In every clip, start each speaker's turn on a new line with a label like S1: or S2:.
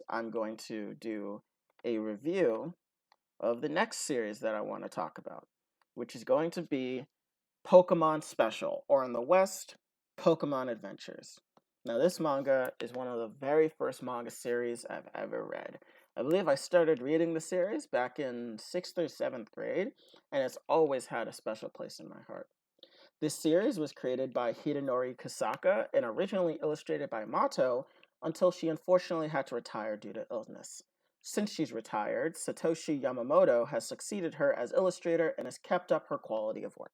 S1: I'm going to do a review of the next series that I want to talk about, which is going to be Pokemon Special, or in the West, Pokemon Adventures. Now, this manga is one of the very first manga series I've ever read. I believe I started reading the series back in 6th or 7th grade, and it's always had a special place in my heart. This series was created by Hidenori Kusaka and originally illustrated by Mato until she unfortunately had to retire due to illness. Since she's retired, Satoshi Yamamoto has succeeded her as illustrator and has kept up her quality of work.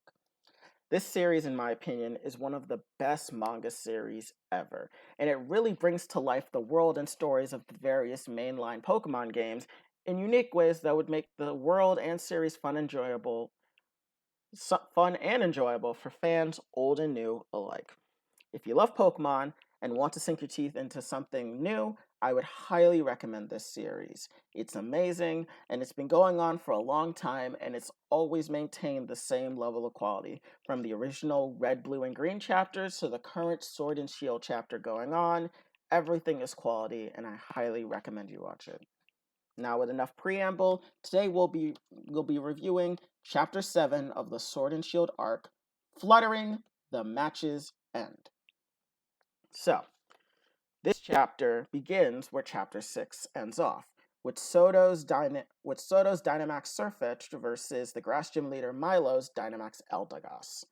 S1: This series, in my opinion, is one of the best manga series ever, and it really brings to life the world and stories of the various mainline Pokemon games in unique ways that would make the world and series fun and enjoyable for fans old and new alike. If you love Pokemon and want to sink your teeth into something new, I would highly recommend this series. It's amazing, and it's been going on for a long time, and it's always maintained the same level of quality. From the original Red, Blue, and Green chapters to the current Sword and Shield chapter going on, everything is quality, and I highly recommend you watch it. Now, with enough preamble, today we'll be reviewing Chapter 7 of the Sword and Shield arc, Fluttering, the Match's End. So, this chapter begins where Chapter 6 ends off, with Soto's Dynamax Surfetch'd versus the Grass Gym leader Milo's Dynamax Eldegoss.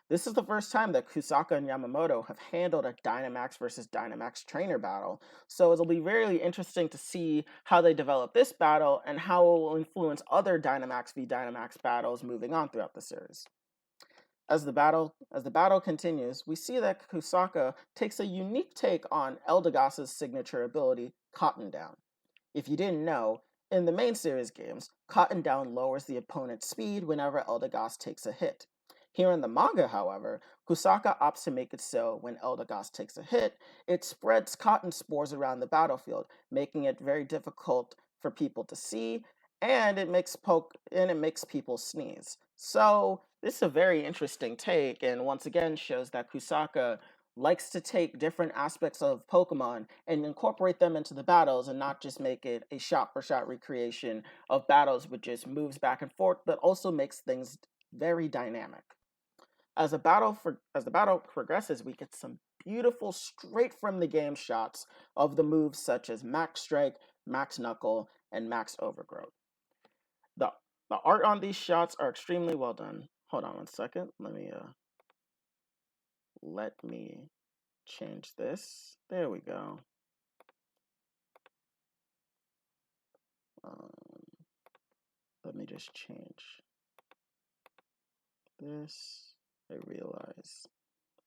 S1: This is the first time that Kusaka and Yamamoto have handled a Dynamax versus Dynamax trainer battle, so it'll be very interesting to see how they develop this battle and how it will influence other Dynamax v Dynamax battles moving on throughout the series. As the battle continues, we see that Kusaka takes a unique take on Eldegoss's signature ability, Cotton Down. If you didn't know, in the main series games, Cotton Down lowers the opponent's speed whenever Eldegoss takes a hit. Here in the manga, however, Kusaka opts to make it so when Eldegoss takes a hit, it spreads cotton spores around the battlefield, making it very difficult for people to see, and it makes people sneeze. So this is a very interesting take, and once again shows that Kusaka likes to take different aspects of Pokemon and incorporate them into the battles and not just make it a shot-for-shot recreation of battles with just moves back and forth, but also makes things very dynamic. As the battle progresses, we get some beautiful straight from the game shots of the moves such as Max Strike, Max Knuckle, and Max Overgrowth. The art on these shots are extremely well done. Hold on one second. Let me change this. There we go. Let me just change this. I realize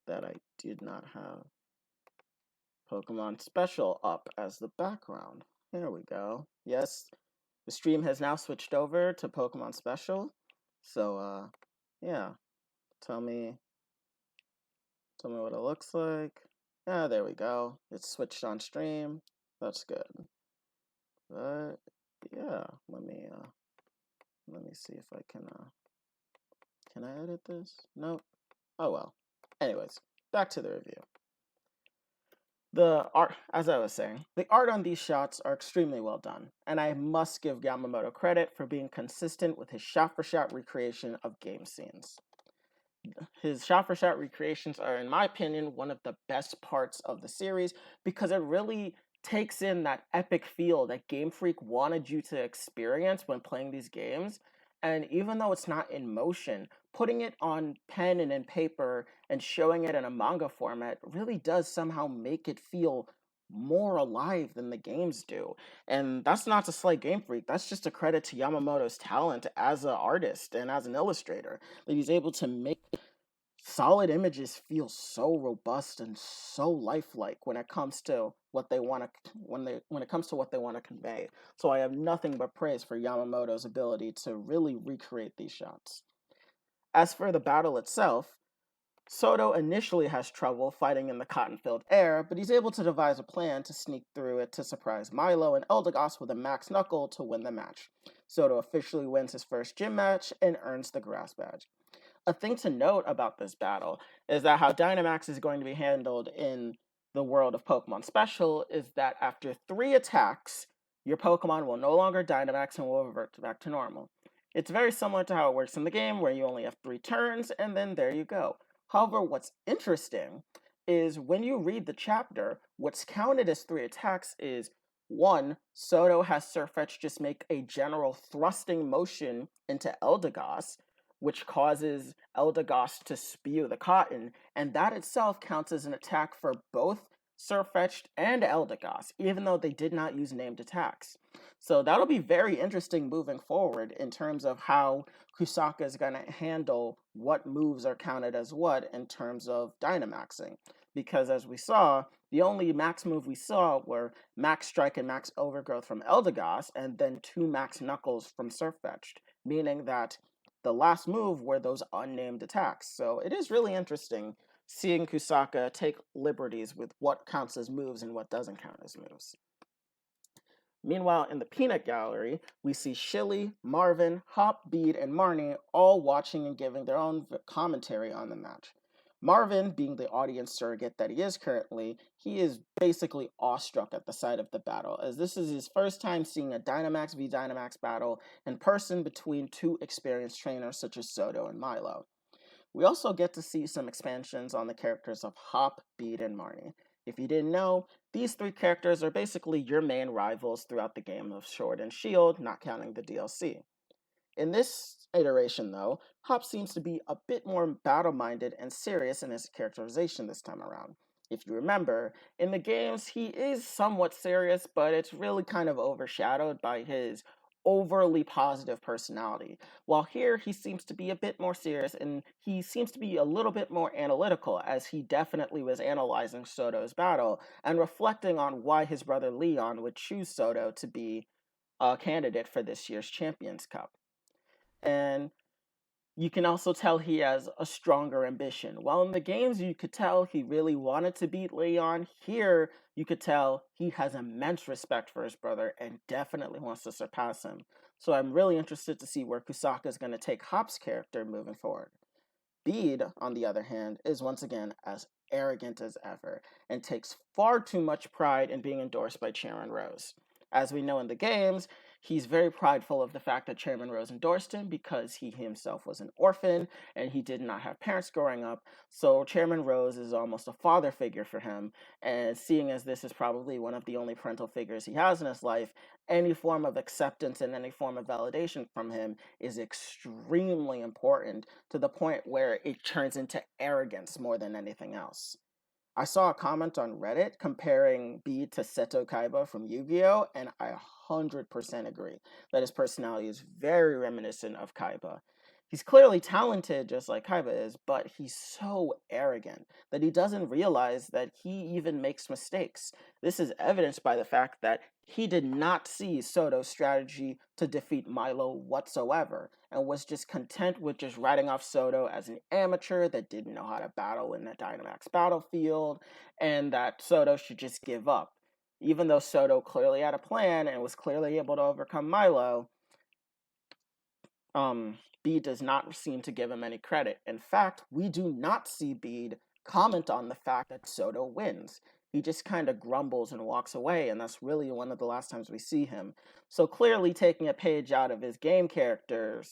S1: that I did not have Pokemon Special up as the background. There we go. Yes, the stream has now switched over to Pokemon Special. So, yeah. Tell me what it looks like. Yeah, there we go. It's switched on stream. That's good. But yeah, let me see if I can I edit this? Nope. Oh well. Anyways, back to the review. The art, as I was saying, the art on these shots are extremely well done, and I must give Yamamoto credit for being consistent with his shot-for-shot recreation of game scenes. His shot-for-shot recreations are, in my opinion, one of the best parts of the series because it really takes in that epic feel that Game Freak wanted you to experience when playing these games. And even though it's not in motion, putting it on pen and in paper and showing it in a manga format really does somehow make it feel more alive than the games do. And that's not to slight Game Freak, that's just a credit to Yamamoto's talent as an artist and as an illustrator, that he's able to make solid images feel so robust and so lifelike when it comes to what they want to convey. So I have nothing but praise for Yamamoto's ability to really recreate these shots. As for the battle itself, Soto initially has trouble fighting in the cotton-filled air, but he's able to devise a plan to sneak through it to surprise Milo and Eldegoss with a Max Knuckle to win the match. Soto officially wins his first gym match and earns the grass badge. A thing to note about this battle is that how Dynamax is going to be handled in the world of Pokemon Special is that after 3 attacks, your Pokemon will no longer Dynamax and will revert back to normal. It's very similar to how it works in the game, where you only have 3 turns, and then there you go. However, what's interesting is when you read the chapter, what's counted as 3 attacks is 1. Soto has Sirfetch'd just make a general thrusting motion into Eldegoss, which causes Eldegoss to spew the cotton, and that itself counts as an attack for both Sirfetch'd and Eldegoss, even though they did not use named attacks. So that'll be very interesting moving forward in terms of how Kusaka is going to handle what moves are counted as what in terms of Dynamaxing. Because as we saw, the only max move we saw were Max Strike and Max Overgrowth from Eldegoss, and then 2 Max Knuckles from Sirfetch'd, meaning that the last move were those unnamed attacks. So it is really interesting seeing Kusaka take liberties with what counts as moves and what doesn't count as moves. Meanwhile, in the Peanut Gallery, we see Shilly, Marvin, Hop, Bede, and Marnie all watching and giving their own commentary on the match. Marvin, being the audience surrogate that he is currently, he is basically awestruck at the sight of the battle, as this is his first time seeing a Dynamax v Dynamax battle in person between 2 experienced trainers such as Soto and Milo. We also get to see some expansions on the characters of Hop, Bede, and Marnie. If you didn't know, these 3 characters are basically your main rivals throughout the game of Sword and Shield, not counting the DLC. In this iteration, though, Hop seems to be a bit more battle-minded and serious in his characterization this time around. If you remember, in the games, he is somewhat serious, but it's really kind of overshadowed by his overly positive personality. While here, he seems to be a bit more serious, and he seems to be a little bit more analytical, as he definitely was analyzing Soto's battle and reflecting on why his brother Leon would choose Soto to be a candidate for this year's Champions Cup. And you can also tell he has a stronger ambition. While in the games you could tell he really wanted to beat Leon, here you could tell he has immense respect for his brother and definitely wants to surpass him. So I'm really interested to see where Kusaka is going to take Hop's character moving forward. Bede, on the other hand, is once again as arrogant as ever and takes far too much pride in being endorsed by Chairman Rose. As we know in the games, he's very prideful of the fact that Chairman Rose endorsed him because he himself was an orphan and he did not have parents growing up. So Chairman Rose is almost a father figure for him. And seeing as this is probably one of the only parental figures he has in his life, any form of acceptance and any form of validation from him is extremely important to the point where it turns into arrogance more than anything else. I saw a comment on Reddit comparing Bede to Seto Kaiba from Yu-Gi-Oh! And I 100% agree that his personality is very reminiscent of Kaiba. He's clearly talented just like Kaiba is, but he's so arrogant that he doesn't realize that he even makes mistakes. This is evidenced by the fact that he did not see Soto's strategy to defeat Milo whatsoever, and was just content with just writing off Soto as an amateur that didn't know how to battle in the Dynamax battlefield, and that Soto should just give up. Even though Soto clearly had a plan and was clearly able to overcome Milo, Bede does not seem to give him any credit. In fact, we do not see Bede comment on the fact that Soto wins. He just kind of grumbles and walks away, and that's really one of the last times we see him. So clearly taking a page out of his game character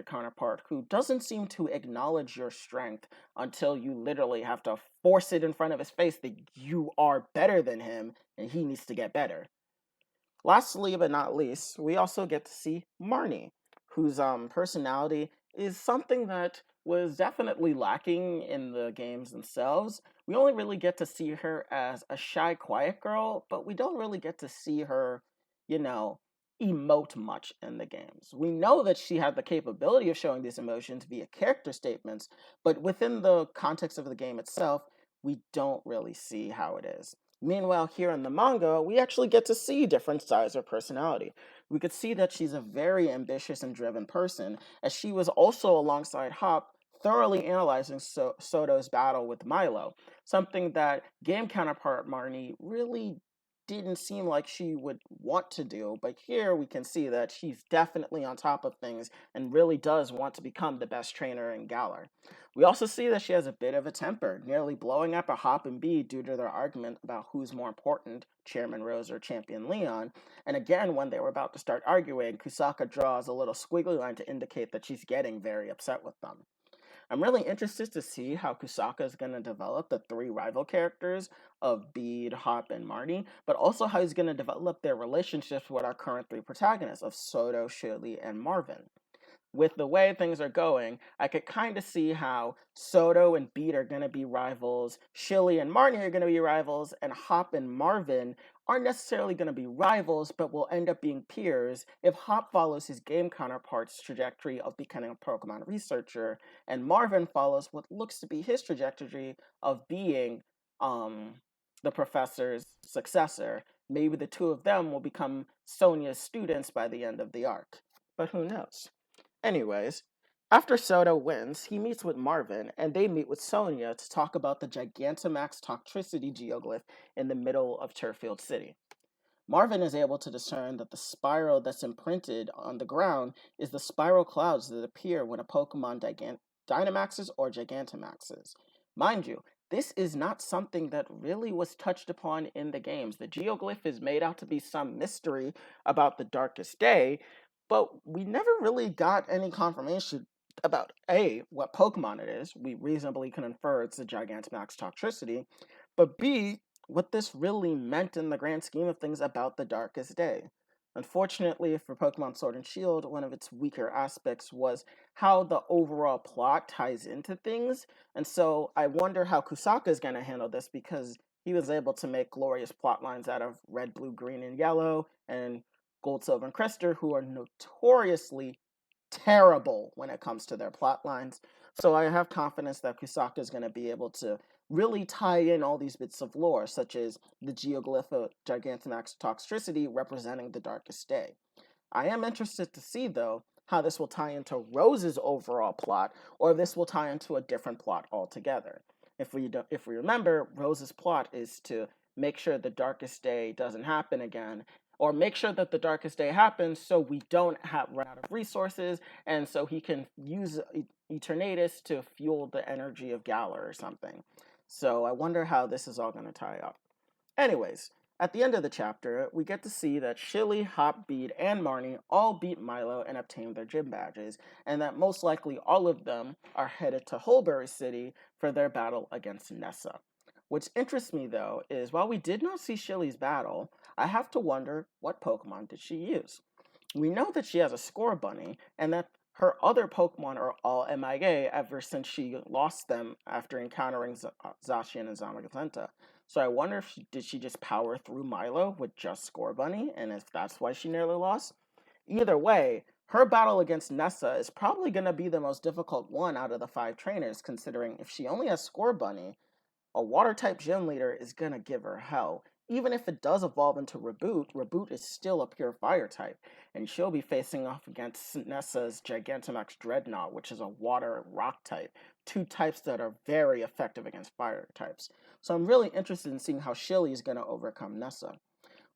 S1: counterpart, who doesn't seem to acknowledge your strength until you literally have to force it in front of his face that you are better than him and he needs to get better. Lastly, but not least, we also get to see Marnie, whose personality is something that was definitely lacking in the games themselves. We only really get to see her as a shy, quiet girl, but we don't really get to see her, emote much in the games. We know that she had the capability of showing these emotions via character statements, but within the context of the game itself, we don't really see how it is. Meanwhile, here in the manga, we actually get to see different sides of personality. We could see that she's a very ambitious and driven person, as she was also alongside Hop, thoroughly analyzing Soto's battle with Milo, something that game counterpart Marnie really didn't seem like she would want to do, but here we can see that she's definitely on top of things and really does want to become the best trainer in Galar. We also see that she has a bit of a temper, nearly blowing up a Hop and B due to their argument about who's more important, Chairman Rose or Champion Leon. And again, when they were about to start arguing, Kusaka draws a little squiggly line to indicate that she's getting very upset with them. I'm really interested to see how Kusaka is going to develop the three rival characters of Bede, Hop, and Marty, but also how he's going to develop their relationships with our current three protagonists of Soto, Shirley, and Marvin. With the way things are going, I could kind of see how Soto and Beat are going to be rivals, Shilly and Marty are going to be rivals, and Hop and Marvin aren't necessarily going to be rivals, but will end up being peers if Hop follows his game counterpart's trajectory of becoming a Pokemon researcher, and Marvin follows what looks to be his trajectory of being the professor's successor. Maybe the two of them will become Sonia's students by the end of the arc. But who knows? Anyways, after Soto wins, he meets with Marvin, and they meet with Sonia to talk about the Gigantamax Toxtricity geoglyph in the middle of Turfield City. Marvin is able to discern that the spiral that's imprinted on the ground is the spiral clouds that appear when a Pokemon Dynamaxes or Gigantamaxes. Mind you, this is not something that really was touched upon in the games. The geoglyph is made out to be some mystery about the darkest day, but we never really got any confirmation about A, what Pokemon it is. We reasonably can infer it's the Gigantamax Toxtricity, but B, what this really meant in the grand scheme of things about the darkest day. Unfortunately for Pokemon Sword and Shield, one of its weaker aspects was how the overall plot ties into things, and so I wonder how Kusaka is going to handle this because he was able to make glorious plot lines out of Red, Blue, Green, and Yellow, and Gold, Silver, and Crystal, who are notoriously terrible when it comes to their plot lines. So I have confidence that Kusaka is going to be able to really tie in all these bits of lore, such as the geoglyph of Gigantamax Toxtricity representing the darkest day. I am interested to see, though, how this will tie into Rose's overall plot, or if this will tie into a different plot altogether. If we remember, Rose's plot is to make sure the darkest day doesn't happen again, or make sure that the darkest day happens so we don't run out of resources, and so he can use Eternatus to fuel the energy of Galar or something. So I wonder how this is all going to tie up. Anyways, at the end of the chapter, we get to see that Shilly, Hop, Bede, and Marnie all beat Milo and obtain their gym badges, and that most likely all of them are headed to Holbury City for their battle against Nessa. What interests me, though, is while we did not see Shilly's battle, I have to wonder what Pokemon did she use. We know that she has a Score Bunny, and that her other Pokemon are all MIA ever since she lost them after encountering Zacian and Zamazenta. So I wonder if did she just power through Milo with just Score Bunny, and if that's why she nearly lost? Either way, her battle against Nessa is probably going to be the most difficult one out of the 5 trainers, considering if she only has Score Bunny, a water-type gym leader is going to give her hell. Even if it does evolve into Reboot, Reboot is still a pure fire type, and she'll be facing off against Nessa's Gigantamax Dreadnought, which is a water rock type, 2 types that are very effective against fire types. So I'm really interested in seeing how Shilly is going to overcome Nessa.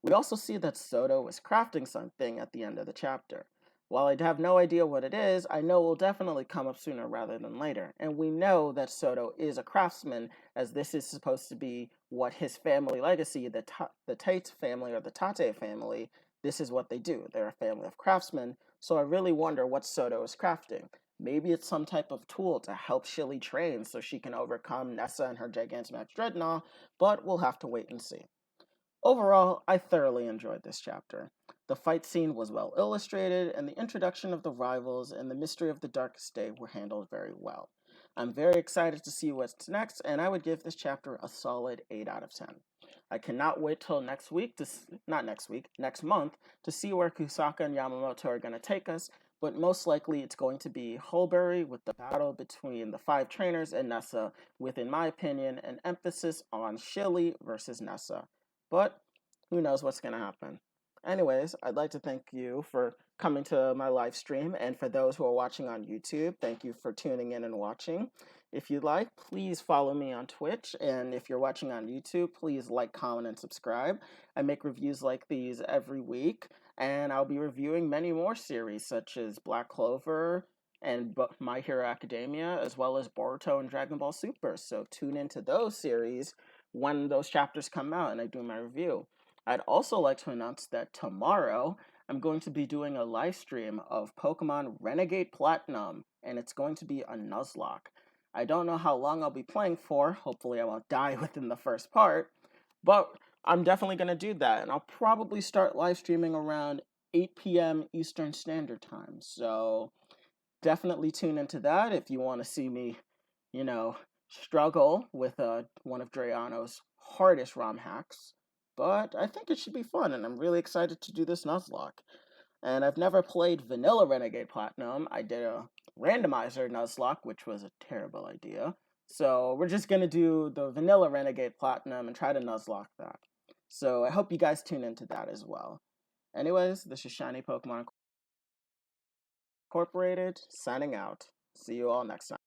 S1: We also see that Soto is crafting something at the end of the chapter. While I have no idea what it is, I know it will definitely come up sooner rather than later. And we know that Soto is a craftsman, as this is supposed to be what his family legacy, the Tate family or the Tate family, this is what they do. They're a family of craftsmen, so I really wonder what Soto is crafting. Maybe it's some type of tool to help Shilly train so she can overcome Nessa and her Gigantamax Dreadnought, but we'll have to wait and see. Overall, I thoroughly enjoyed this chapter. The fight scene was well illustrated, and the introduction of the rivals and the mystery of the darkest day were handled very well. I'm very excited to see what's next, and I would give this chapter a solid 8 out of 10. I cannot wait till next month, to see where Kusaka and Yamamoto are going to take us, but most likely it's going to be Holbury with the battle between the 5 trainers and Nessa, with, in my opinion, an emphasis on Shilly versus Nessa. But who knows what's going to happen. Anyways, I'd like to thank you for coming to my live stream, and for those who are watching on YouTube, thank you for tuning in and watching. If you'd like, please follow me on Twitch, and if you're watching on YouTube, please like, comment, and subscribe. I make reviews like these every week, and I'll be reviewing many more series such as Black Clover and My Hero Academia, as well as Boruto and Dragon Ball Super. So tune into those series when those chapters come out and I do my review. I'd also like to announce that tomorrow I'm going to be doing a live stream of Pokemon Renegade Platinum, and it's going to be a Nuzlocke. I don't know how long I'll be playing for. Hopefully, I won't die within the first part, but I'm definitely going to do that, and I'll probably start live streaming around 8 p.m. Eastern Standard Time. So definitely tune into that if you want to see me, struggle with one of Drayano's hardest ROM hacks. But I think it should be fun, and I'm really excited to do this Nuzlocke. And I've never played Vanilla Renegade Platinum. I did a randomizer Nuzlocke, which was a terrible idea. So we're just going to do the Vanilla Renegade Platinum and try to Nuzlocke that. So I hope you guys tune into that as well. Anyways, this is Shiny Pokemon Incorporated, signing out. See you all next time.